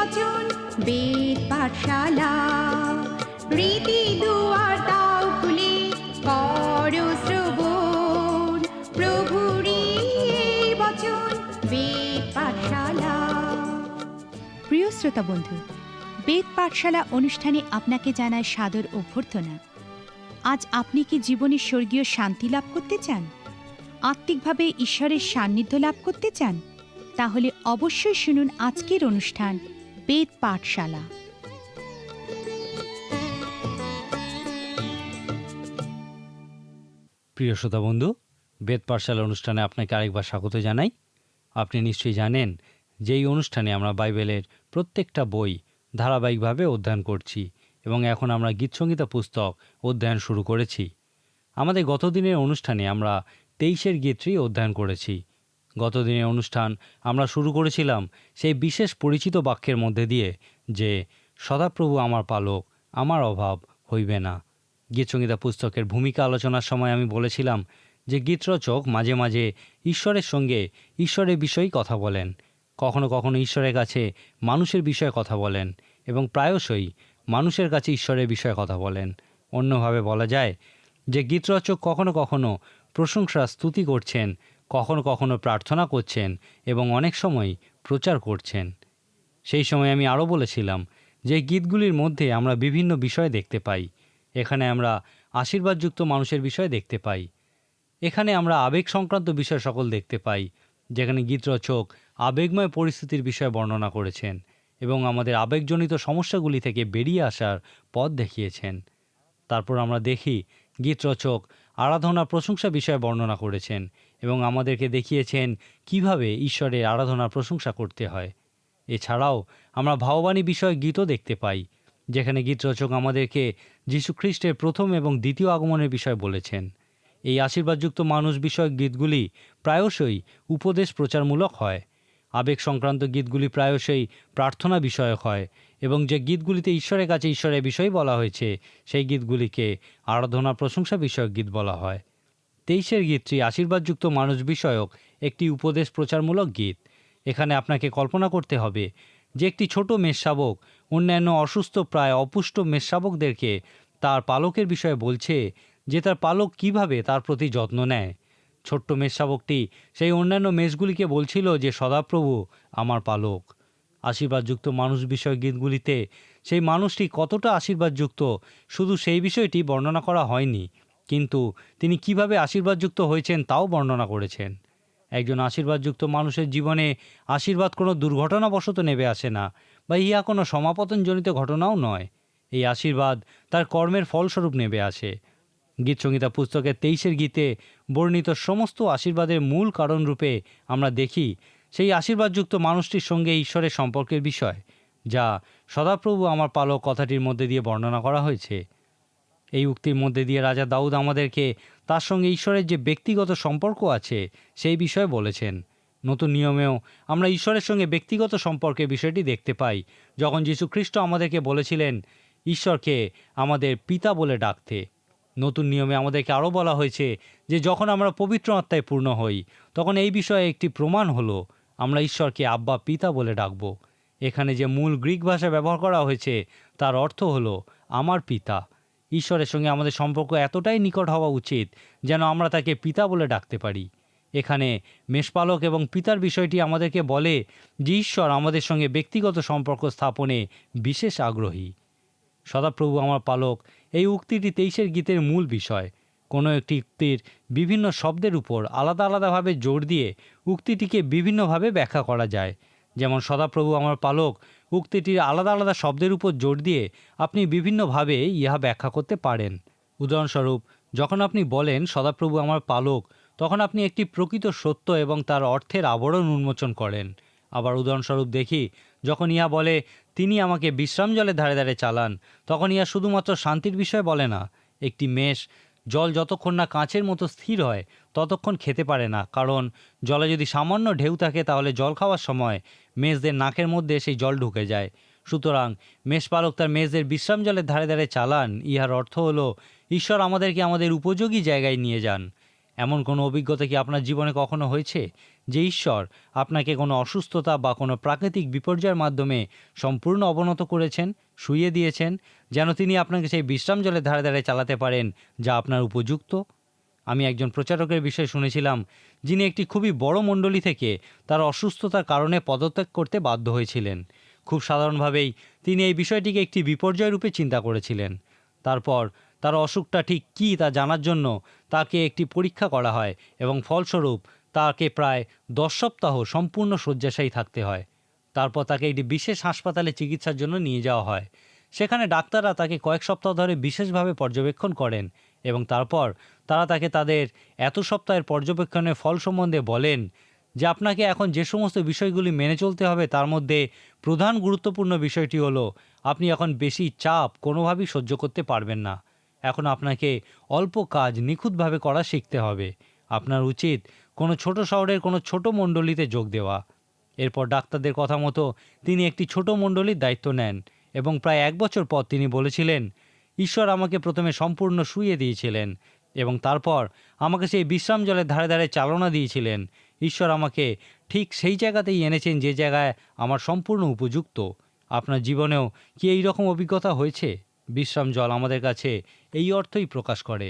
বচন বেদ পাঠশালা, রীতি দুয়ার দাও খুলে করো শ্রবণ, প্রভুরই এই বচন বেদ পাঠশালা। প্রিয় শ্রোতা বন্ধু, বেদ পাঠশালা অনুষ্ঠানে আপনাকে জানায় সাদর অভ্যর্থনা। আজ আপনি কি জীবনে স্বর্গীয় শান্তি লাভ করতে চান? আত্মিকভাবে ঈশ্বরের সান্নিধ্য লাভ করতে চান? তাহলে অবশ্যই শুনুন আজকের অনুষ্ঠান বেদ পাঠশালা। প্রিয় শ্রোতা বন্ধু, বেদ পাঠশালা অনুষ্ঠানে আপনাকে আরেকবার স্বাগত জানাই। আপনি নিশ্চয়ই জানেন যে এই অনুষ্ঠানে আমরা বাইবেলের প্রত্যেকটা বই ধারাবাহিকভাবে অধ্যয়ন করছি এবং এখন আমরা গীতসংহিতা পুস্তক অধ্যয়ন শুরু করেছি। আমাদের গতদিনের অনুষ্ঠানে আমরা 23 গীতটি অধ্যয়ন করেছি। গতদিনের অনুষ্ঠান আমরা শুরু করেছিলাম সেই বিশেষ পরিচিত বাক্যের মধ্যে দিয়ে যে সদাপ্রভু আমার পালক, আমার অভাব হইবে না। গীতসংহিতা পুস্তকের ভূমিকা আলোচনার সময় আমি বলেছিলাম যে গীতরচক মাঝে মাঝে ঈশ্বরের সঙ্গে ঈশ্বরের বিষয়েই কথা বলেন, কখনো কখনো ঈশ্বরের কাছে মানুষের বিষয়ে কথা বলেন এবং প্রায়শই মানুষের কাছে ঈশ্বরের বিষয়ে কথা বলেন। অন্যভাবে বলা যায় যে গীতরচক কখনো কখনো প্রশংসা স্তুতি করছেন, কখনো কখনো প্রার্থনা করছেন এবং অনেক সময় প্রচার করছেন। সেই সময় আমি আরও বলেছিলাম যে গীতগুলির মধ্যে আমরা বিভিন্ন বিষয় দেখতে পাই। এখানে আমরা আশীর্বাদযুক্ত মানুষের বিষয় দেখতে পাই, এখানে আমরা আবেগ সংক্রান্ত বিষয় সকল দেখতে পাই, যেখানে গীতরচক আবেগময় পরিস্থিতির বিষয়ে বর্ণনা করেছেন এবং আমাদের আবেগজনিত সমস্যাগুলি থেকে বেরিয়ে আসার পথ দেখিয়েছেন। তারপর আমরা দেখি গীতরচক আরাধনা প্রশংসা বিষয়ে বর্ণনা করেছেন এবং আমাদেরকে দেখিয়েছেন কিভাবে ঈশ্বরের আরাধনা প্রশংসা করতে হয়। এছাড়াও আমরা ভাববাণী বিষয়ে গীতও দেখতে পাই, যেখানে গীতরচক আমাদেরকে যীশুখ্রিস্টের প্রথম এবং দ্বিতীয় আগমনের বিষয় বলেছেন। এই আশীর্বাদযুক্ত মানুষ বিষয়ক গীতগুলি প্রায়শই উপদেশ প্রচারমূলক হয়। আবেগ সংক্রান্ত গীতগুলি প্রায়শই প্রার্থনা বিষয়ক হয় এবং যে গীতগুলিতে ঈশ্বরের কাছে ঈশ্বরের বিষয় বলা হয়েছে সেই গীতগুলিকে আরাধনা প্রশংসা বিষয়ক গীত বলা হয়। 23 গীতটি আশীর্বাদযুক্ত মানুষ বিষয়ক একটি উপদেশ প্রচারমূলক গীত। এখানে আপনাকে কল্পনা করতে হবে যে একটি ছোট মেষশাবক অন্যান্য অসুস্থ প্রায় অপুষ্ট মেষশাবকদেরকে তার পালকের বিষয়ে বলছে যে তার পালক কিভাবে তার প্রতি যত্ন নেয়। ছোট্ট মেষশাবকটি সেই অন্যান্য মেষগুলিকে বলছিল যে সদাপ্রভু আমার পালক। আশীর্বাদযুক্ত মানুষ বিষয়ক গীতগুলিতে সেই মানুষটি কতটা আশীর্বাদযুক্ত শুধু সেই বিষয়টি বর্ণনা করা হয়নি, কিন্তু তিনি কিভাবে আশীর্বাদযুক্ত হয়েছেন তাও বর্ণনা করেছেন। একজন আশীর্বাদযুক্ত মানুষের জীবনে আশীর্বাদ কোনো দুর্ঘটনাবশত নেমে আসে না বা ইহা কোনো সমাপতনজনিত ঘটনাও নয়। এই আশীর্বাদ তার কর্মের ফলস্বরূপ নেমে আসে। গীতসংহিতা পুস্তকের 23 গীতে বর্ণিত সমস্ত আশীর্বাদের মূল কারণরূপে আমরা দেখি সেই আশীর্বাদযুক্ত মানুষটির সঙ্গে ঈশ্বরের সম্পর্কের বিষয়, যা সদাপ্রভু আমার পালক কথাটির মধ্যে দিয়ে বর্ণনা করা হয়েছে। এই উক্তির মধ্যে দিয়ে রাজা দাউদ আমাদেরকে তার সঙ্গে ঈশ্বরের যে ব্যক্তিগত সম্পর্ক আছে সেই বিষয়ে বলেছেন। নতুন নিয়মেও আমরা ঈশ্বরের সঙ্গে ব্যক্তিগত সম্পর্কের বিষয়টি দেখতে পাই, যখন যীশুখ্রিস্ট আমাদেরকে বলেছিলেন ঈশ্বরকে আমাদের পিতা বলে ডাকতে। নতুন নিয়মে আমাদেরকে আরও বলা হয়েছে যে যখন আমরা পবিত্র আত্মায় পূর্ণ হই তখন এই বিষয়ে একটি প্রমাণ হলো আমরা ঈশ্বরকে আব্বা পিতা বলে ডাকব। এখানে যে মূল গ্রিক ভাষা ব্যবহার করা হয়েছে তার অর্থ হলো আমার পিতা। ঈশ্বরের সঙ্গে আমাদের সম্পর্ক এতটাই নিকট হওয়া উচিত যেন আমরা তাকে পিতা বলে ডাকতে পারি। এখানে মেষপালক এবং পিতার বিষয়টি আমাদেরকে বলে যে ঈশ্বর আমাদের সঙ্গে ব্যক্তিগত সম্পর্ক স্থাপনে বিশেষ আগ্রহী। সদাপ্রভু আমার পালক এই উক্তিটি 23 গীতের মূল বিষয়। কোনো একটি উক্তির বিভিন্ন শব্দের উপর আলাদা আলাদাভাবে জোর দিয়ে উক্তিটিকে বিভিন্নভাবে ব্যাখ্যা করা যায়। যেমন সদাপ্রভু আমার পালক উক্তিটির আলাদা আলাদা শব্দের উপর জোর দিয়ে আপনি বিভিন্নভাবে ইহা ব্যাখ্যা করতে পারেন। উদাহরণস্বরূপ, যখন আপনি বলেন সদাপ্রভু আমার পালক, তখন আপনি একটি প্রকৃত সত্য এবং তার অর্থের আবরণ উন্মোচন করেন। আবার উদাহরণস্বরূপ দেখি, যখন ইহা বলে তিনি আমাকে বিশ্রাম জলের ধারে ধারে চালান, তখন ইহা শুধুমাত্র শান্তির বিষয় বলে না। একটি মেষ জল যতক্ষণ না কাঁচের মতো স্থির হয় ততক্ষণ খেতে পারে না, কারণ জলে যদি সামান্য ঢেউ থাকে তাহলে জল খাওয়ার সময় মেষদের নাকের মধ্যে সেই জল ঢুকে যায়। সুতরাং মেষপালক তার মেষদের বিশ্রাম জলের ধারে ধারে চালান, ইহার অর্থ হলো ঈশ্বর আমাদেরকে আমাদের উপযোগী জায়গায় নিয়ে যান। এমন কোনো অভিজ্ঞতা কি আপনার জীবনে কখনো হয়েছে যে ঈশ্বর আপনাকে কোনো অসুস্থতা বা কোনো প্রাকৃতিক বিপর্যয়ের মাধ্যমে সম্পূর্ণ অবনত করেছেন, শুইয়ে দিয়েছেন, যেন তিনি আপনাকে সেই বিশ্রাম জলের ধারে ধারে চালাতে পারেন যা আপনার উপযুক্ত? আমি একজন প্রচারকের বিষয়ে শুনেছিলাম যিনি একটি খুবই বড় মণ্ডলী থেকে তার অসুস্থতার কারণে পদত্যাগ করতে বাধ্য হয়েছিলেন। খুব সাধারণভাবেই তিনি এই বিষয়টিকে একটি বিপর্যয় রূপে চিন্তা করেছিলেন। তারপর তার অসুখটা ঠিক কী তা জানার জন্য তাকে একটি পরীক্ষা করা হয় এবং ফলস্বরূপ তাকে প্রায় 10 সপ্তাহ সম্পূর্ণ শয্যাশায়ী থাকতে হয়। তারপর তাকে একটি বিশেষ হাসপাতালে চিকিৎসার জন্য নিয়ে যাওয়া হয়। সেখানে ডাক্তাররা তাকে কয়েক সপ্তাহ ধরে বিশেষভাবে পর্যবেক্ষণ করেন এবং তারপর তারা তাকে তাদের এত সপ্তাহের পর্যবেক্ষণের ফল সম্বন্ধে বলেন যে আপনাকে এখন যে সমস্ত বিষয়গুলি মেনে চলতে হবে তার মধ্যে প্রধান গুরুত্বপূর্ণ বিষয়টি হলো আপনি এখন বেশি চাপ কোনোভাবেই সহ্য করতে পারবেন না। এখন আপনাকে অল্প কাজ নিখুঁতভাবে করা শিখতে হবে। আপনার উচিত কোনো ছোট শহরের কোনো ছোট মণ্ডলীতে যোগ দেওয়া। এরপর ডাক্তারদের কথা মতো তিনি একটি ছোট মণ্ডলীর দায়িত্ব নেন এবং প্রায় 1 বছর পর তিনি বলেছিলেন, ঈশ্বর আমাকে প্রথমে সম্পূর্ণ শুইয়ে দিয়েছিলেন এবং তারপর আমাকে সেই বিশ্রাম জলের ধারে ধারে চালনা দিয়েছিলেন। ঈশ্বর আমাকে ঠিক সেই জায়গাতেই এনেছেন যে জায়গায় আমার সম্পূর্ণ উপযুক্ত। আপনার জীবনেও কি এই রকম অভিজ্ঞতা হয়েছে? বিশ্রাম জল আমাদের কাছে এই অর্থই প্রকাশ করে।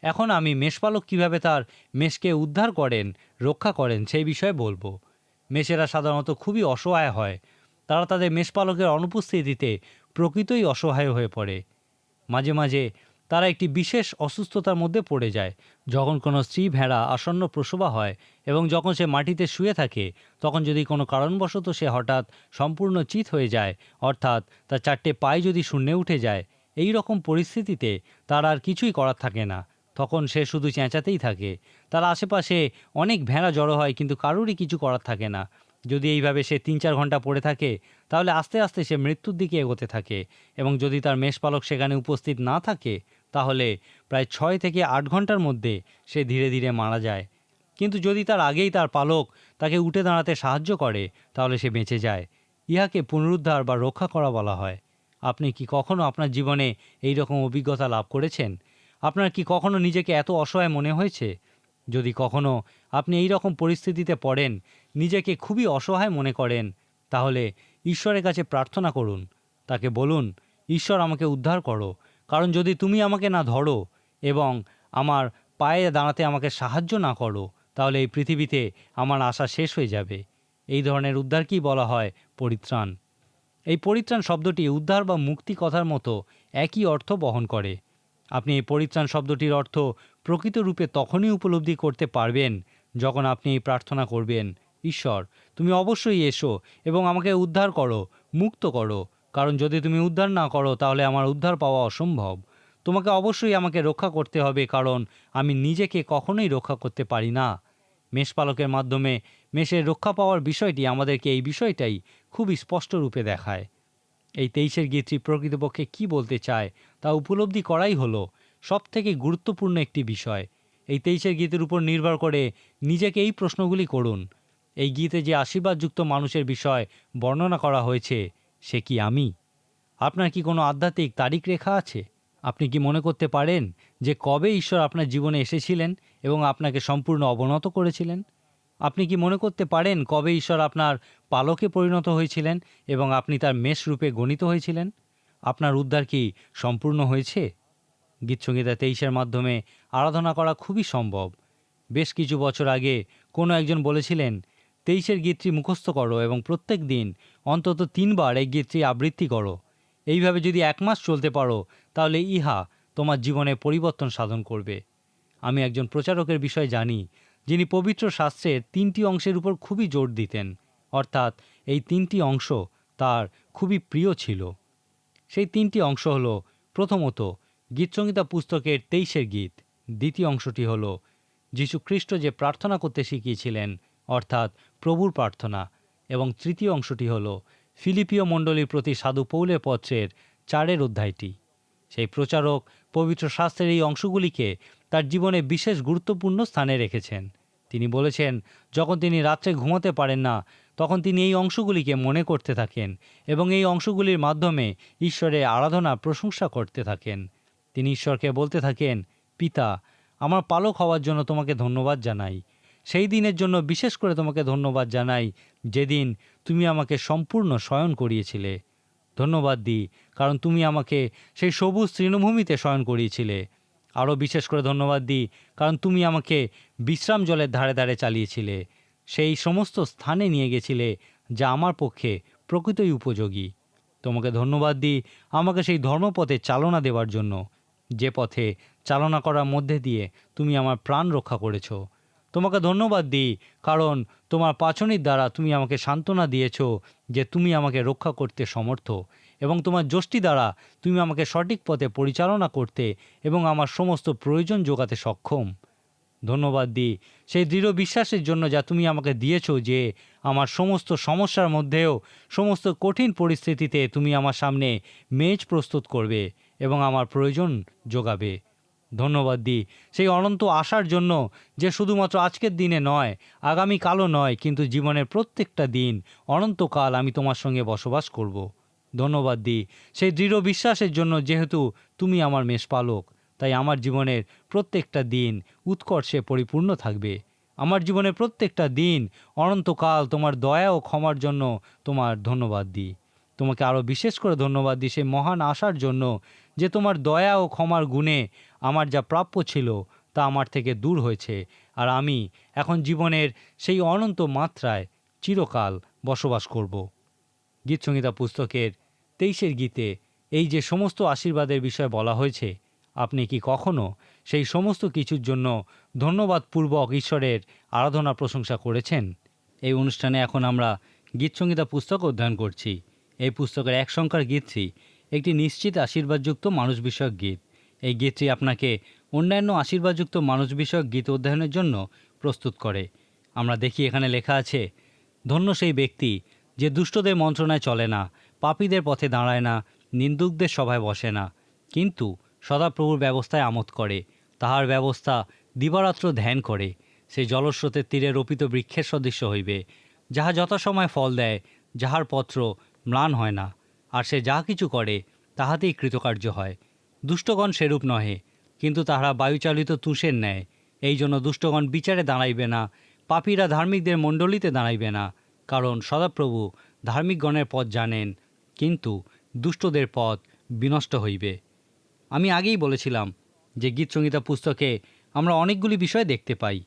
এখন আমি মেষপালক কীভাবে তার মেষকে উদ্ধার করেন, রক্ষা করেন সেই বিষয়ে বলবো। মেষেরা সাধারণত খুবই অসহায় হয়। তারা তাদের মেষপালকের অনুপস্থিতিতে প্রকৃতই অসহায় হয়ে পড়ে। মাঝে মাঝে তারা একটি বিশেষ অসুস্থতার মধ্যে পড়ে যায়। যখন কোনো স্ত্রী ভেড়া আসন্ন প্রসবা হয় এবং যখন সে মাটিতে শুয়ে থাকে, তখন যদি কোনো কারণবশত সে হঠাৎ সম্পূর্ণ চিৎ হয়ে যায়, অর্থাৎ তার 4টে পায়ে যদি শূন্যে উঠে যায়, এই রকম পরিস্থিতিতে তার আর কিছুই করার থাকে না। তখন সে শুধু চেঁচাতেই থাকে। তার আশেপাশে অনেক ভেড়া জড়ো হয় কিন্তু কারোরই কিছু করার থাকে না। যদি এইভাবে সে 3-4 ঘন্টা পড়ে থাকে তাহলে আস্তে আস্তে সে মৃত্যুর দিকে এগোতে থাকে এবং যদি তার মেষপালক সেখানে উপস্থিত না থাকে তাহলে প্রায় 6 থেকে 8 ঘন্টার মধ্যে সে ধীরে ধীরে মারা যায়। কিন্তু যদি তার আগেই তার পালক তাকে উঠে দাঁড়াতে সাহায্য করে তাহলে সে বেঁচে যায়। ইহাকে পুনরুদ্ধার বা রক্ষা করা বলা হয়। আপনি কি কখনো আপনার জীবনে এই রকম অভিজ্ঞতা লাভ করেছেন? আপনার কি কখনো নিজেকে এত অসহায় মনে হয়েছে? যদি কখনো আপনি এই রকম পরিস্থিতিতে পড়েন, নিজেকে খুবই অসহায় মনে করেন, তাহলে ঈশ্বরের কাছে প্রার্থনা করুন। তাকে বলুন, ঈশ্বর আমাকে উদ্ধার করো, কারণ যদি তুমি আমাকে না ধরো এবং আমার পায়ে দাঁড়াতে আমাকে সাহায্য না করো তাহলে এই পৃথিবীতে আমার আশা শেষ হয়ে যাবে। এই ধরনের উদ্ধারকেই বলা হয় পরিত্রাণ। এই পরিত্রাণ শব্দটি উদ্ধার বা মুক্তি কথার মতো একই অর্থ বহন করে। আপনি এই পরিত্রাণ শব্দটির অর্থ প্রকৃত রূপে তখনই উপলব্ধি করতে পারবেন যখন আপনি এই প্রার্থনা করবেন, ঈশ্বর তুমি অবশ্যই এসো এবং আমাকে উদ্ধার করো, মুক্ত করো, কারণ যদি তুমি উদ্ধার না করো তাহলে আমার উদ্ধার পাওয়া অসম্ভব। তোমাকে অবশ্যই আমাকে রক্ষা করতে হবে, কারণ আমি নিজেকে কখনোই রক্ষা করতে পারি না। মেষপালকের মাধ্যমে মেষের রক্ষা পাওয়ার বিষয়টি আমাদেরকে এই বিষয়টাই খুব স্পষ্ট রূপে দেখায়। এই 23 গীতটি প্রকৃতপক্ষে কি বলতে চায় তা উপলব্ধি করাই হলো সবথেকে গুরুত্বপূর্ণ একটি বিষয়। এই 23 গীতের উপর নির্ভর করে নিজেকে এই প্রশ্নগুলি করুন। এই গীতে যে আশীর্বাদযুক্ত মানুষের বিষয় বর্ণনা করা হয়েছে সে কি আমি? আপনার কি কোনো আধ্যাত্মিক তারিখ রেখা আছে? আপনি কি মনে করতে পারেন যে কবে ঈশ্বর আপনার জীবনে এসেছিলেন এবং আপনাকে সম্পূর্ণ অবনত করেছিলেন? আপনি কি মনে করতে পারেন কবে ঈশ্বর আপনার পালকে পরিণত হয়েছিলেন এবং আপনি তার মেষ রূপে গণিত হয়েছিলেন? আপনার উদ্ধার কি সম্পূর্ণ হয়েছে? গীতসংহিতা 23 মাধ্যমে আরাধনা করা খুবই সম্ভব। বেশ কিছু বছর আগে কোনো একজন বলেছিলেন, 23 গীতটি মুখস্থ করো এবং প্রত্যেক দিন অন্তত 3 বার এই গীতটি আবৃত্তি করো। এইভাবে যদি 1 মাস চলতে পারো তাহলে ইহা তোমার জীবনে পরিবর্তন সাধন করবে। আমি একজন প্রচারকের বিষয় জানি যিনি পবিত্র শাস্ত্রের 3টি অংশের উপর খুবই জোর দিতেন, অর্থাৎ এই 3টি অংশ তার খুবই প্রিয় ছিল। সেই 3টি অংশ হলো, প্রথমত গীতসংহিতা পুস্তকের 23 গীত, দ্বিতীয় অংশটি হলো যীশু খ্রিস্ট যে প্রার্থনা করতে শিখিয়েছিলেন অর্থাৎ প্রভুর প্রার্থনা, এবং তৃতীয় অংশটি হলো ফিলিপিয় মণ্ডলীর প্রতি সাধু পৌলের পত্রের 4 অধ্যায়টি। সেই প্রচারক পবিত্র শাস্ত্রের এই অংশগুলিকে তার জীবনে বিশেষ গুরুত্বপূর্ণ স্থানে রেখেছেন। তিনি বলেছেন যখন তিনি রাত্রে ঘুমাতে পারেন না তখন তিনি এই অংশগুলিকে মনে করতে থাকেন এবং এই অংশগুলির মাধ্যমে ঈশ্বরের আরাধনা প্রশংসা করতে থাকেন। তিনি ঈশ্বরকে বলতে থাকেন, পিতা আমার পালক হওয়ার জন্য তোমাকে ধন্যবাদ জানাই। সেই দিনের জন্য বিশেষ করে তোমাকে ধন্যবাদ জানাই যেদিন তুমি আমাকে সম্পূর্ণ শয়ন করিয়েছিলে। ধন্যবাদ দিই কারণ তুমি আমাকে সেই সবুজ তৃণভূমিতে শয়ন করিয়েছিলে। আরও বিশেষ করে ধন্যবাদ দিই কারণ তুমি আমাকে বিশ্রাম জলের ধারে ধারে চালিয়েছিলে, সেই সমস্ত স্থানে নিয়ে গেছিলে যা আমার পক্ষে প্রকৃতই উপযোগী। তোমাকে ধন্যবাদ দিই আমাকে সেই ধর্মপথে চালনা দেওয়ার জন্য, যে পথে চালনা করার মধ্যে দিয়ে তুমি আমার প্রাণ রক্ষা করেছো। তোমাকে ধন্যবাদ দিই কারণ তোমার পাচনির দ্বারা তুমি আমাকে সান্ত্বনা দিয়েছো যে তুমি আমাকে রক্ষা করতে সমর্থ, এবং তোমার যষ্টি দ্বারা তুমি আমাকে সঠিক পথে পরিচালনা করতে এবং আমার সমস্ত প্রয়োজন যোগাতে সক্ষম। ধন্যবাদ দিই সেই দৃঢ় বিশ্বাসের জন্য যা তুমি আমাকে দিয়েছো যে আমার সমস্ত সমস্যার মধ্যেও, সমস্ত কঠিন পরিস্থিতিতে তুমি আমার সামনে মেজ প্রস্তুত করবে এবং আমার প্রয়োজন যোগাবে। ধন্যবাদ দিই সেই অনন্ত আশার জন্য যে শুধুমাত্র আজকের দিনে নয়, আগামীকালও নয়, কিন্তু জীবনের প্রত্যেকটা দিন অনন্তকাল আমি তোমার সঙ্গে বসবাস করব। ধন্যবাদ দিই সেই দৃঢ় বিশ্বাসের জন্য যেহেতু তুমি আমার মেষপালক, তাই আমার জীবনের প্রত্যেকটা দিন উৎকর্ষে পরিপূর্ণ থাকবে। আমার জীবনের প্রত্যেকটা দিন অনন্তকাল তোমার দয়া ও ক্ষমার জন্য তোমার ধন্যবাদ দিই। তোমাকে আরও বিশেষ করে ধন্যবাদ দিই সেই মহান আশার জন্য যে তোমার দয়া ও ক্ষমার গুণে আমার যা প্রাপ্য ছিল তা আমার থেকে দূর হয়েছে, আর আমি এখন জীবনের সেই অনন্ত মাত্রায় চিরকাল বসবাস করব। গীতসংহিতা পুস্তকের 23 গীতে এই যে সমস্ত আশীর্বাদের বিষয়ে বলা হয়েছে, আপনি কি কখনো সেই সমস্ত কিছুর জন্য ধন্যবাদপূর্বক ঈশ্বরের আরাধনা প্রশংসা করেছেন? এই অনুষ্ঠানে এখন আমরা গীতসংহিতা পুস্তক অধ্যয়ন করছি। এই পুস্তকের 1 সংখ্যার গীতটি একটি নিশ্চিত আশীর্বাদযুক্ত মানুষ বিষয়ক গীত। এই গীতটি আপনাকে অন্যান্য আশীর্বাদযুক্ত মানুষ বিষয়ক গীত অধ্যয়নের জন্য প্রস্তুত করে। আমরা দেখি এখানে লেখা আছে, ধন্য সেই ব্যক্তি যে দুষ্টদের মন্ত্রণায় চলে না, পাপীদের পথে দাঁড়ায় না, নিন্দুকদের সভায় বসে না, কিন্তু সদাপ্রভুর ব্যবস্থায় আমোদ করে, তাহার ব্যবস্থা দিবারাত্র ধ্যান করে। সেই জলস্রোতের তীরে রোপিত বৃক্ষের সদৃশ্য হইবে, যাহা যথাসময় ফল দেয়, যাহার পত্র ম্লান হয় না, আর সে যাহা কিছু করে তাহাতেই কৃতকার্য হয়। দুষ্টগণ সেরূপ নহে, কিন্তু তাহারা বায়ুচালিত তুষের ন্যায়। এই জন্য দুষ্টগণ বিচারে দাঁড়াইবে না, পাপীরা ধার্মিকদের মণ্ডলীতে দাঁড়াইবে না। কারণ সদাপ্রভু ধার্মিকগণের পথ জানেন, কিন্তু দুষ্টদের পথ বিনষ্ট হইবে। আমি আগেই বলেছিলাম যে গীতসংহিতা পুস্তকে আমরা অনেকগুলি বিষয় দেখতে পাই।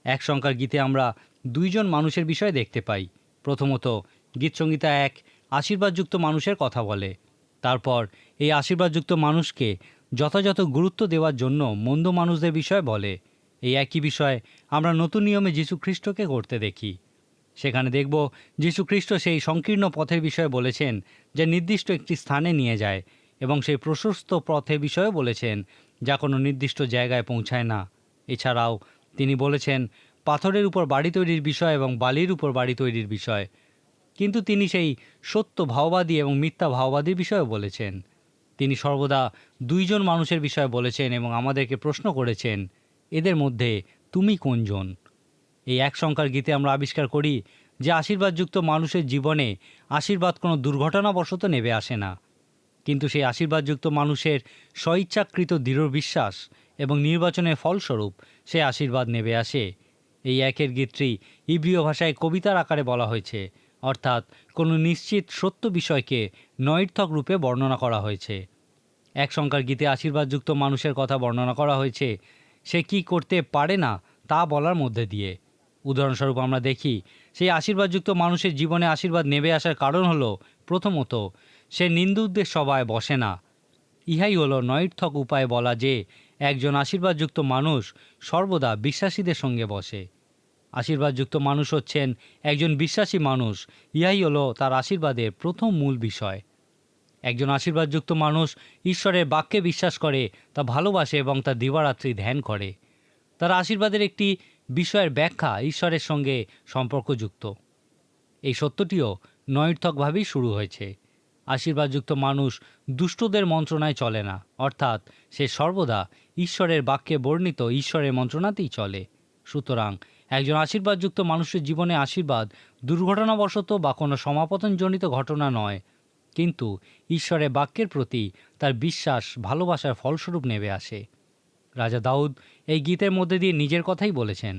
1 সংখ্যার গীতে আমরা 2 জন মানুষের বিষয় দেখতে পাই। প্রথমত, গীতসংহিতা 1 আশীর্বাদযুক্ত মানুষের কথা বলে। তারপর এই আশীর্বাদযুক্ত মানুষকে যথাযথ গুরুত্ব দেওয়ার জন্য মন্দ মানুষদের বিষয় বলে। এই একই বিষয় আমরা নতুন নিয়মে যীশু খ্রিস্টকে করতে দেখি। সেখানে দেখব যীশু খ্রিস্ট সেই সংকীর্ণ পথের বিষয়ে বলেছেন যা নির্দিষ্ট একটি স্থানে নিয়ে যায়, এবং সেই প্রশস্ত পথের বিষয়ে বলেছেন যা কোনো নির্দিষ্ট জায়গায় পৌঁছায় না। এছাড়াও তিনি বলেছেন পাথরের উপর বাড়ি তৈরির বিষয় এবং বালির উপর বাড়ি তৈরির বিষয়। কিন্তু তিনি সেই সত্য ভাওবাদী এবং মিথ্যা ভাওবাদীর বিষয়েও বলেছেন। তিনি সর্বদা 2 জন মানুষের বিষয়ে বলেছেন এবং আমাদেরকে প্রশ্ন করেছেন, এদের মধ্যে তুমি কোনজন? এই 1 সংখ্যার গীতে আমরা আবিষ্কার করি যে আশীর্বাদযুক্ত মানুষের জীবনে আশীর্বাদ কোনো দুর্ঘটনাবশত নেমে আসে না, কিন্তু সেই আশীর্বাদযুক্ত মানুষের স্বইচ্ছাকৃত দৃঢ় বিশ্বাস এবং নির্বাচনের ফলস্বরূপ সে আশীর্বাদ নেমে আসে। এই 1 গীতটি ইব্রিয় ভাষায় কবিতার আকারে বলা হয়েছে, অর্থাৎ কোনো নিশ্চিত সত্য বিষয়কে নৈর্থক রূপে বর্ণনা করা হয়েছে। 1 সংখ্যার গীতে আশীর্বাদযুক্ত মানুষের কথা বর্ণনা করা হয়েছে সে কি করতে পারে না তা বলার মধ্যে দিয়ে। উদাহরণস্বরূপ আমরা দেখি সেই আশীর্বাদযুক্ত মানুষের জীবনে আশীর্বাদ নেমে আসার কারণ হলো, প্রথমত, সে নিন্দুকদের সভায় বসে না। ইহাই হলো নৈর্থক উপায়ে বলা যে একজন আশীর্বাদযুক্ত মানুষ সর্বদা বিশ্বাসীদের সঙ্গে বসে। আশীর্বাদযুক্ত মানুষ হচ্ছেন একজন বিশ্বাসী মানুষ। ইহাই হলো তার আশীর্বাদের প্রথম মূল বিষয়। একজন আশীর্বাদযুক্ত মানুষ ঈশ্বরের বাক্যে বিশ্বাস করে, তা ভালোবাসে এবং তা দিবারাত্রি ধ্যান করে। তার আশীর্বাদের একটি বিষয়ের ব্যাখ্যা ঈশ্বরের সঙ্গে সম্পর্কযুক্ত। এই সত্যটিও নৈর্থকভাবেই শুরু হয়েছে। আশীর্বাদযুক্ত মানুষ দুষ্টদের মন্ত্রণায় চলে না, অর্থাৎ সে সর্বদা ঈশ্বরের বাক্যে বর্ণিত ঈশ্বরের মন্ত্রণাতেই চলে। সুতরাং একজন আশীর্বাদযুক্ত মানুষের জীবনে আশীর্বাদ দুর্ঘটনাবশত বা কোনো সমাপতনজনিত ঘটনা নয়, কিন্তু ঈশ্বরের বাক্যের প্রতি তার বিশ্বাস ভালোবাসার ফলস্বরূপ নেমে আসে। রাজা দাউদ এই গীতের মধ্যে দিয়ে নিজের কথাই বলেছেন।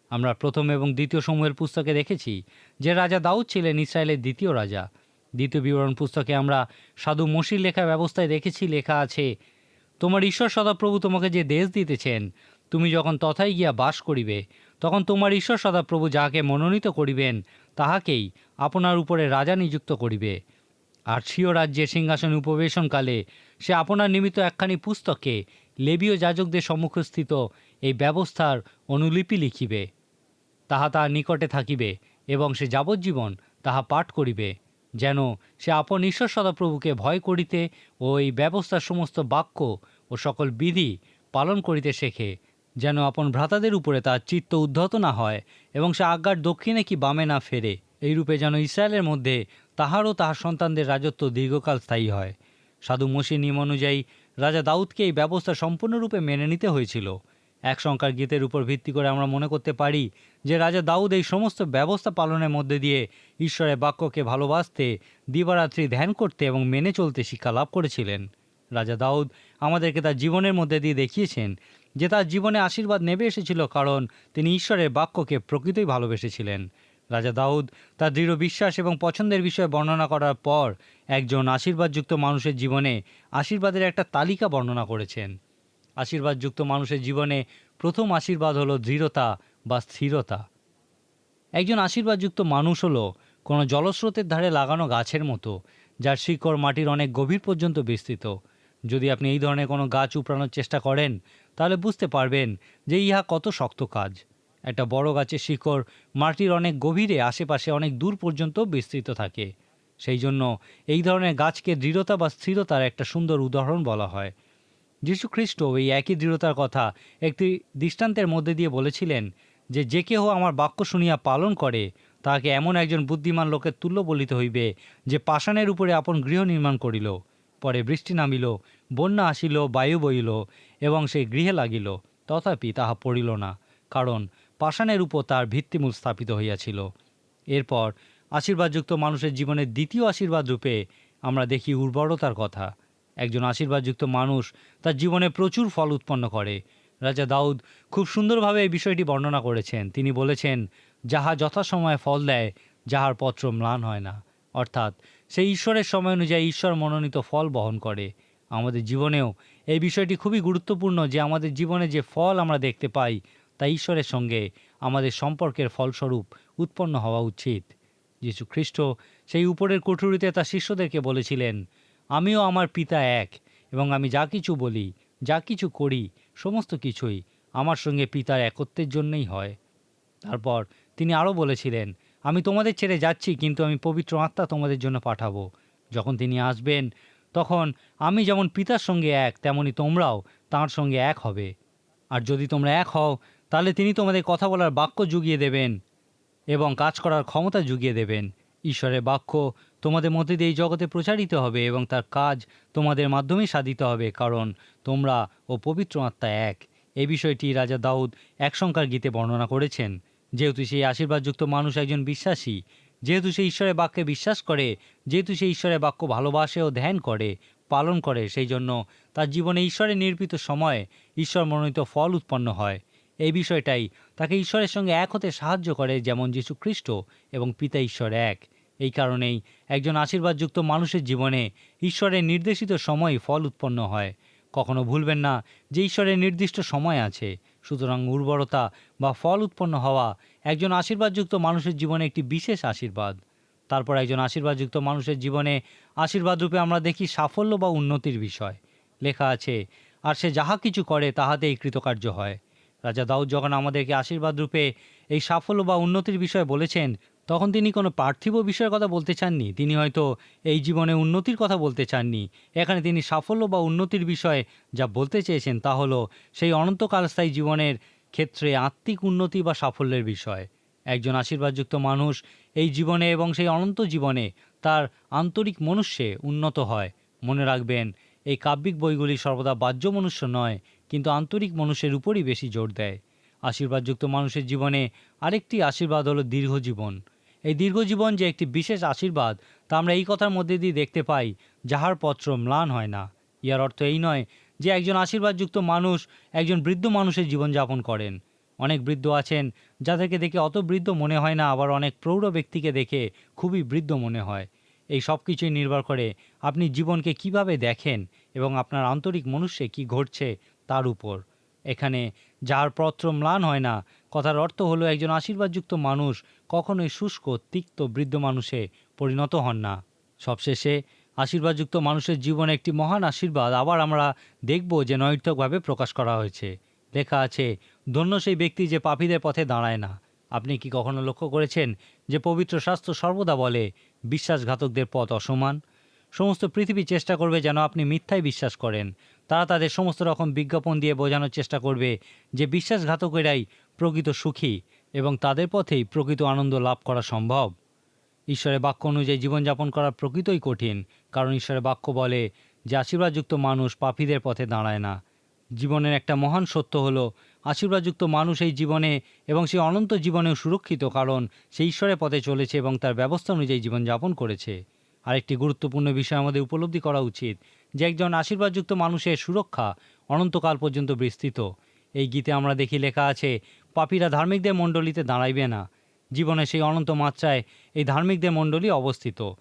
আমরা প্রথম এবং দ্বিতীয় সমুয়েল পুস্তকে দেখেছি যে রাজা দাউদ ছিলেন ইসরায়েলের দ্বিতীয় রাজা। দ্বিতীয় বিবরণ পুস্তকে আমরা সাধু মসির লেখা ব্যবস্থায় দেখেছি, লেখা আছে, তোমার ঈশ্বর সদাপ্রভু তোমাকে যে দেশ দিতেছেন, তুমি যখন তথায় গিয়া বাস করিবে, তখন তোমার ঈশ্বর সদাপ্রভু যাহাকে মনোনীত করিবেন তাহাকেই আপনার উপরে রাজা নিযুক্ত করিবে। আর স্বীয় রাজ্যের সিংহাসনে উপবেশনকালে সে আপনার নিমিত্ত একখানি পুস্তকে লেবীয় যাজকদের সম্মুখস্থিত এই ব্যবস্থার অনুলিপি লিখিবে। তাহা তাহার নিকটে থাকিবে এবং সে যাবজ্জীবন তাহা পাঠ করিবে, যেন সে আপন ঈশ্বর সদাপ্রভুকে ভয় করিতে ও এই ব্যবস্থার সমস্ত বাক্য ও সকল বিধি পালন করিতে শেখে, যেন আপন ভ্রাতাদের উপরে তার চিত্ত উদ্ধত না হয় এবং সে আজ্ঞার দক্ষিণে কি বামে না ফেরে। এইরূপে যেন ইসরায়েলের মধ্যে তাহার ও তাহার সন্তানদের রাজত্ব দীর্ঘকাল স্থায়ী হয়। সাধু মসির নিয়ম অনুযায়ী রাজা দাউদকে এই ব্যবস্থা সম্পূর্ণরূপে মেনে নিতে হয়েছিল। এক সংখ্যার গীতের উপর ভিত্তি করে আমরা মনে করতে পারি যে রাজা দাউদ এই সমস্ত ব্যবস্থা পালনের মধ্যে দিয়ে ঈশ্বরের বাক্যকে ভালোবাসতে, দিবারাত্রি ধ্যান করতে এবং মেনে চলতে শিক্ষা লাভ করেছিলেন। রাজা দাউদ আমাদেরকে তার জীবনের মধ্যে দিয়ে দেখিয়েছেন যে তার জীবনে আশীর্বাদ নেমে এসেছিল, কারণ তিনি ঈশ্বরের বাক্যকে প্রকৃতই ভালোবেসেছিলেন। রাজা দাউদ তার দৃঢ় বিশ্বাস এবং পছন্দের বিষয়ে বর্ণনা করার পর একজন আশীর্বাদযুক্ত মানুষের জীবনে আশীর্বাদের একটা তালিকা বর্ণনা করেছেন। আশীর্বাদযুক্ত মানুষের জীবনে প্রথম আশীর্বাদ হলো দৃঢ়তা বা স্থিরতা। একজন আশীর্বাদযুক্ত মানুষ হলো কোনো জলস্রোতের ধারে লাগানো গাছের মতো, যার শিকড় মাটির অনেক গভীর পর্যন্ত বিস্তৃত। যদি আপনি এই ধরনের কোনো গাছ উপড়ানোর চেষ্টা করেন তাহলে বুঝতে পারবেন যে ইহা কত শক্ত কাজ। একটা বড় গাছের শিকড় মাটির অনেক গভীরে, আশেপাশে অনেক দূর পর্যন্ত বিস্তৃত থাকে। সেই জন্য এই ধরনের গাছকে দৃঢ়তা বা স্থিরতার একটা সুন্দর উদাহরণ বলা হয়। যীশু খ্রিস্ট এই একই দৃঢ়তার কথা একটি দৃষ্টান্তের মধ্যে দিয়ে বলেছিলেন যে, যে কেহ আমার বাক্য শুনিয়া পালন করে তাহাকে এমন একজন বুদ্ধিমান লোকের তুল্য বলিতে হইবে, যে পাষাণের উপরে আপন গৃহ নির্মাণ করিল, পরে বৃষ্টি নামিল, বন্যা আসিল, বায়ু বইল এবং সেই গৃহে লাগিল, তথাপি তাহা পড়িল না, কারণ পাষাণের উপর তার ভিত্তিমূল স্থাপিত হইয়াছিল। এরপর আশীর্বাদযুক্ত মানুষের জীবনের দ্বিতীয় আশীর্বাদ রূপে আমরা দেখি উর্বরতার কথা। একজন আশীর্বাদযুক্ত মানুষ তার জীবনে প্রচুর ফল উৎপন্ন করে। রাজা দাউদ খুব সুন্দরভাবে এই বিষয়টি বর্ণনা করেছেন। তিনি বলেছেন, যাহা যথাসময়ে ফল দেয়, যাহার পত্র ম্লান হয় না, অর্থাৎ সেই ঈশ্বরের সময় অনুযায়ী ঈশ্বর মনোনীত ফল বহন করে। আমাদের জীবনেও এই বিষয়টি খুবই গুরুত্বপূর্ণ যে আমাদের জীবনে যে ফল আমরা দেখতে পাই তা ঈশ্বরের সঙ্গে আমাদের সম্পর্কের ফলস্বরূপ উৎপন্ন হওয়া উচিত। যীশু খ্রিস্ট সেই উপরের কুঠুরিতে তার শিষ্যদেরকে বলেছিলেন, আমিও আমার পিতা এক, এবং আমি যা কিছু বলি, যা কিছু করি, সমস্ত কিছুই আমার সঙ্গে পিতার একত্বের জন্যই হয়। তারপর তিনি আরও বলেছিলেন, আমি তোমাদের ছেড়ে যাচ্ছি, কিন্তু আমি পবিত্র আত্মা তোমাদের জন্য পাঠাবো। যখন তিনি আসবেন তখন আমি যেমন পিতার সঙ্গে এক, তেমনি তোমরাও তাঁর সঙ্গে এক হবে। আর যদি তোমরা এক হও, তাহলে তিনি তোমাদের কথা বলার বাক্য জুগিয়ে দেবেন এবং কাজ করার ক্ষমতা জুগিয়ে দেবেন। ঈশ্বরের বাক্য তোমাদের মধ্যে দিয়ে এই জগতে প্রচারিত হবে এবং তার কাজ তোমাদের মাধ্যমেই সাধিত হবে, কারণ তোমরা ও পবিত্র আত্মা এক। এই বিষয়টি রাজা দাউদ এক সংখ্যার গীতে বর্ণনা করেছেন। যেহেতু সেই আশীর্বাদযুক্ত মানুষ একজন বিশ্বাসী, যেহেতু সে ঈশ্বরের বাক্যে বিশ্বাস করে, যেহেতু সে ঈশ্বরের বাক্য ভালোবাসে ও ধ্যান করে, পালন করে, সেই জন্য তার জীবনে ঈশ্বরের নির্মিত সময়ে ঈশ্বর মনোনীত ফল উৎপন্ন হয়। এই বিষয়টাই তাকে ঈশ্বরের সঙ্গে এক হতে সাহায্য করে, যেমন যীশু খ্রিস্ট এবং পিতা ঈশ্বর এক। এই কারণেই একজন আশীর্বাদযুক্ত মানুষের জীবনে ঈশ্বরের নির্দেশিত সময় ফল উৎপন্ন হয়। কখনো ভুলবেন না যে ঈশ্বরের নির্দিষ্ট সময় আছে। সুতরাং উর্বরতা বা ফল উৎপন্ন হওয়া একজন আশীর্বাদযুক্ত মানুষের জীবনে একটি বিশেষ আশীর্বাদ। তারপর একজন আশীর্বাদযুক্ত মানুষের জীবনে আশীর্বাদ রূপে আমরা দেখি সাফল্য বা উন্নতির বিষয়। লেখা আছে, আর সে যাহা কিছু করে তাহাতেই কৃতকার্য হয়। রাজা দাউদ যখন আমাদেরকে আশীর্বাদ রূপে এই সাফল্য বা উন্নতির বিষয়ে বলেছেন, তখন তিনি কোনো পার্থিব বিষয়ের কথা বলতে চাননি। তিনি হয়তো এই জীবনে উন্নতির কথা বলতে চাননি। এখানে তিনি সাফল্য বা উন্নতির বিষয়ে যা বলতে চেয়েছেন তা হলো সেই অনন্তকালস্থায়ী জীবনের ক্ষেত্রে আত্মিক উন্নতি বা সাফল্যের বিষয়। একজন আশীর্বাদযুক্ত মানুষ এই জীবনে এবং সেই অনন্ত জীবনে তার আন্তরিক মনুষ্যে উন্নত হয়। মনে রাখবেন, এই কাব্যিক বইগুলি সর্বদা বাহ্য মনুষ্য নয়, কিন্তু আন্তরিক মনুষ্যের উপরই বেশি জোর দেয়। আশীর্বাদযুক্ত মানুষের জীবনে আরেকটি আশীর্বাদ হলো দীর্ঘজীবন। এই দীর্ঘজীবন যে একটি বিশেষ আশীর্বাদ তা আমরা এই কথার মধ্যে দিয়ে দেখতে পাই, যাহার পত্র ম্লান হয় না। ইহার অর্থ এই নয় যে একজন আশীর্বাদযুক্ত মানুষ একজন বৃদ্ধ মানুষের জীবনযাপন করেন। অনেক বৃদ্ধ আছেন যাদেরকে দেখে অত বৃদ্ধ মনে হয় না, আবার অনেক প্রৌঢ় ব্যক্তিকে দেখে খুবই বৃদ্ধ মনে হয়। এই সব কিছুই নির্ভর করে আপনি জীবনকে কিভাবে দেখেন এবং আপনার আন্তরিক মনুষ্যে কি ঘটছে তার উপর। এখানে যার পত্র ম্লান হয় না, কথার অর্থ হলো একজন আশীর্বাদযুক্ত মানুষ কখনোই শুষ্ক তিক্ত বৃদ্ধ মানুষে পরিণত হন না। সবশেষে আশীর্বাদযুক্ত মানুষের জীবনে একটি মহান আশীর্বাদ আবার আমরা দেখব যে নৈর্থকভাবে প্রকাশ করা হয়েছে। লেখা আছে, ধন্য সেই ব্যক্তি যে পাপীদের পথে দাঁড়ায় না। আপনি কি কখনো লক্ষ্য করেছেন যে পবিত্র শাস্ত্র সর্বদা বলে বিশ্বাসঘাতকদের পথ অসমান? সমস্ত পৃথিবী চেষ্টা করবে যেন আপনি মিথ্যায় বিশ্বাস করেন। তারা তাদের সমস্ত রকম বিজ্ঞাপন দিয়ে বোঝানোর চেষ্টা করবে যে বিশ্বাসঘাতকেরাই প্রকৃত সুখী এবং তাদের পথেই প্রকৃত আনন্দ লাভ করা সম্ভব। ঈশ্বরের বাক্য অনুযায়ী জীবনযাপন করা প্রকৃতই কঠিন, কারণ ঈশ্বরের বাক্য বলে যে আশীর্বাদযুক্ত মানুষ পাপীদের পথে দাঁড়ায় না। জীবনের একটা মহান সত্য হলো আশীর্বাদযুক্ত মানুষ এই জীবনে এবং সেই অনন্ত জীবনেও সুরক্ষিত, কারণ সে ঈশ্বরের পথে চলেছে এবং তার ব্যবস্থা অনুযায়ী জীবনযাপন করেছে। আরেকটি গুরুত্বপূর্ণ বিষয় আমাদের উপলব্ধি করা উচিত যে একজন আশীর্বাদযুক্ত মানুষের সুরক্ষা অনন্তকাল পর্যন্ত বিস্তৃত। এই গীতে আমরা দেখি লেখা আছে, পাপীরা ধার্মিকদের মণ্ডলীতে দাঁড়াইবে না। জীবনে সেই অনন্ত মাত্রায় এই ধার্মিকদের মণ্ডলী অবস্থিত।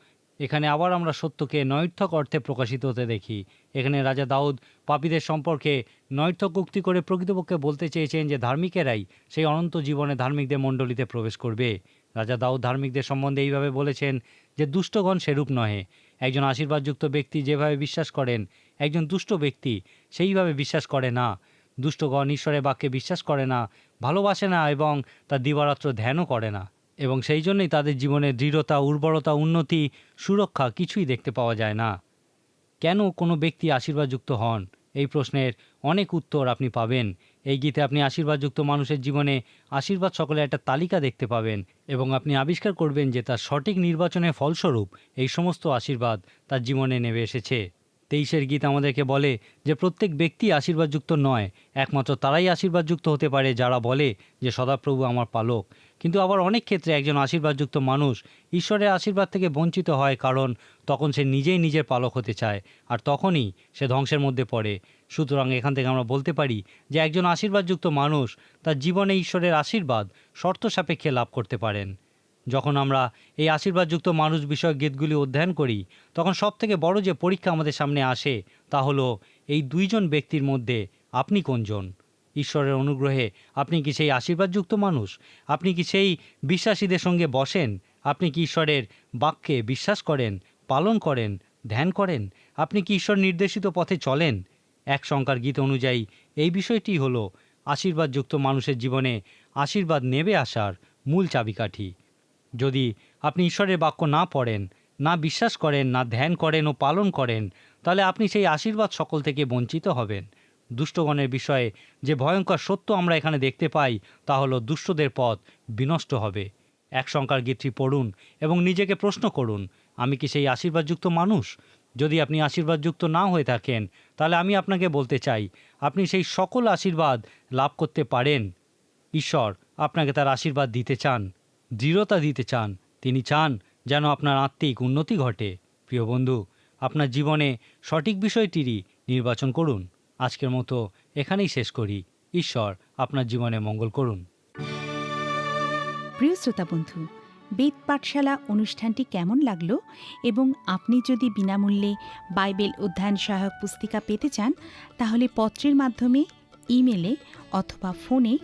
এখানে আবার আমরা সত্যকে নৈর্থক অর্থে প্রকাশিত হতে দেখি। এখানে রাজা দাউদ পাপীদের সম্পর্কে নৈর্থক উক্তি করে প্রকৃতপক্ষে বলতে চেয়েছেন যে ধার্মিকেরাই সেই অনন্ত জীবনে ধার্মিকদের মণ্ডলীতে প্রবেশ করবে। রাজা দাউদ ধার্মিকদের সম্বন্ধে এইভাবে বলেছেন যে দুষ্টগণ সেরূপ নহে। একজন আশীর্বাদযুক্ত ব্যক্তি যেভাবে বিশ্বাস করেন, একজন দুষ্ট ব্যক্তি সেইভাবে বিশ্বাস করে না। দুষ্টগণ ঈশ্বরের বাক্যে বিশ্বাস করে না, ভালোবাসে না এবং তার দিবারাত্র ধ্যানও করে না, এবং সেই জন্যই তাদের জীবনে দৃঢ়তা, উর্বরতা, উন্নতি, সুরক্ষা কিছুই দেখতে পাওয়া যায় না। কেন কোনো ব্যক্তি আশীর্বাদযুক্ত হন, এই প্রশ্নের অনেক উত্তর আপনি পাবেন এই গীতে। আপনি আশীর্বাদযুক্ত মানুষের জীবনে আশীর্বাদ সকলের একটা তালিকা দেখতে পাবেন এবং আপনি আবিষ্কার করবেন যে তার সঠিক নির্বাচনের ফলস্বরূপ এই সমস্ত আশীর্বাদ তার জীবনে নেমে এসেছে। 23 গীত আমাদেরকে বলে যে প্রত্যেক ব্যক্তি আশীর্বাদযুক্ত নয়, একমাত্র তারাই আশীর্বাদযুক্ত হতে পারে যারা বলে যে সদাপ্রভু আমার পালক। কিন্তু আবার অনেক ক্ষেত্রে একজন আশীর্বাদযুক্ত মানুষ ঈশ্বরের আশীর্বাদ থেকে বঞ্চিত হয়, কারণ তখন সে নিজেই নিজের পালক হতে চায়, আর তখনই সে ধ্বংসের মধ্যে পড়ে। সুতরাং এখান থেকে আমরা বলতে পারি যে একজন আশীর্বাদযুক্ত মানুষ তার জীবনে ঈশ্বরের আশীর্বাদ শর্ত সাপেক্ষে লাভ করতে পারেন। যখন আমরা এই আশীর্বাদযুক্ত মানুষ বিষয়ক গীতগুলি অধ্যয়ন করি, তখন সবথেকে বড় যে পরীক্ষা আমাদের সামনে আসে তা হলো এই দুইজন ব্যক্তির মধ্যে আপনি কোনজন। ঈশ্বরের অনুগ্রহে আপনি কি সেই আশীর্বাদযুক্ত মানুষ? আপনি কি সেই বিশ্বাসীদের সঙ্গে বসেন? আপনি কি ঈশ্বরের বাক্যে বিশ্বাস করেন, পালন করেন, ধ্যান করেন? আপনি কি ঈশ্বর নির্দেশিত পথে চলেন? 1 সংখ্যার গীত অনুযায়ী এই বিষয়টি হলো আশীর্বাদযুক্ত মানুষের জীবনে আশীর্বাদ নেবে আসার মূল চাবিকাঠি। যদি আপনি ঈশ্বরের বাক্য না পড়েন, না বিশ্বাস করেন, না ধ্যান করেন ও পালন করেন, তাহলে আপনি সেই আশীর্বাদ সকল থেকে বঞ্চিত হবেন। দুষ্টগণের বিষয়ে যে ভয়ঙ্কর সত্য আমরা এখানে দেখতে পাই তা হলো দুষ্টদের পথ বিনষ্ট হবে। 1 সংখ্যার গীতটি পড়ুন এবং নিজেকে প্রশ্ন করুন, আমি কি সেই আশীর্বাদযুক্ত মানুষ? যদি আপনি আশীর্বাদযুক্ত না হয়ে থাকেন, তাহলে আমি আপনাকে বলতে চাই আপনি সেই সকল আশীর্বাদ লাভ করতে পারেন। ঈশ্বর আপনাকে তার আশীর্বাদ দিতে চান, দৃঢ়তা দিতে চান। তিনি চান যেন আপনার আত্মিক উন্নতি ঘটে। প্রিয় বন্ধু, আপনার জীবনে সঠিক বিষয়টিরই নির্বাচন করুন। আজকের মতো এখানেই শেষ করি। ঈশ্বর আপনার জীবনে মঙ্গল করুন। প্রিয় শ্রোতা বন্ধু, বেদ পাঠশালা অনুষ্ঠানটি কেমন লাগলো এবং আপনি যদি বিনামূল্যে বাইবেল অধ্যয়ন সহায়ক পুস্তিকা পেতে চান, তাহলে পত্রের মাধ্যমে, ইমেলে অথবা ফোনে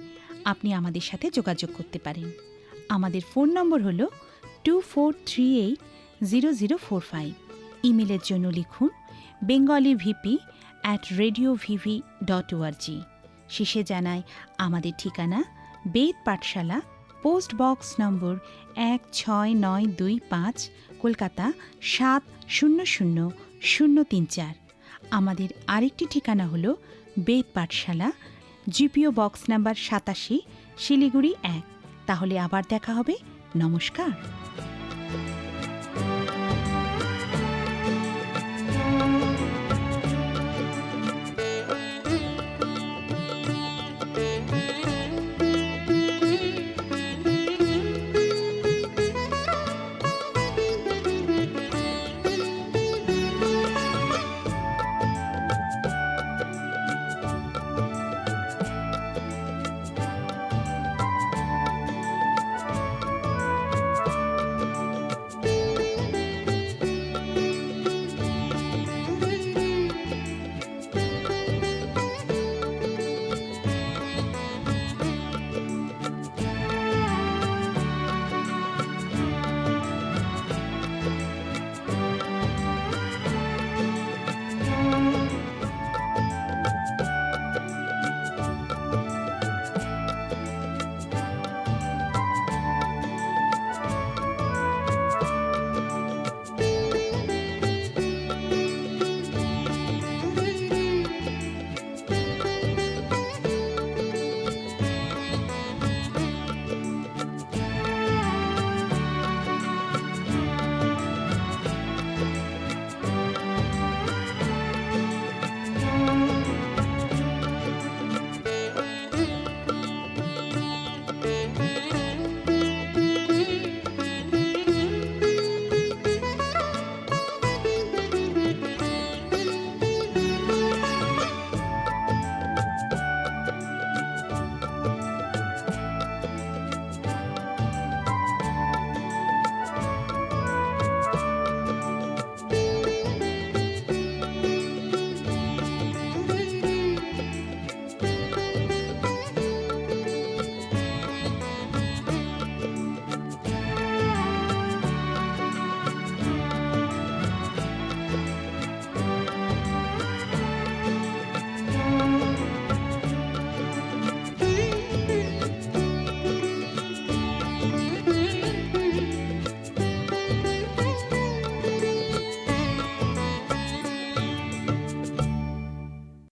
আপনি আমাদের সাথে যোগাযোগ করতে পারেন। আমাদের ফোন নম্বর হল 24380045। ইমেলের জন্য লিখুন bengalivp@radiovv.org। শেষে জানাই আমাদের ঠিকানা বেদ পাঠশালা, পোস্ট বক্স নম্বর 16925, কলকাতা 700034। আমাদের আরেকটি ঠিকানা হল বেদ পাঠশালা, জিপিও বক্স নাম্বার 87, শিলিগুড়ি 1। তাহলে আবার দেখা হবে। নমস্কার।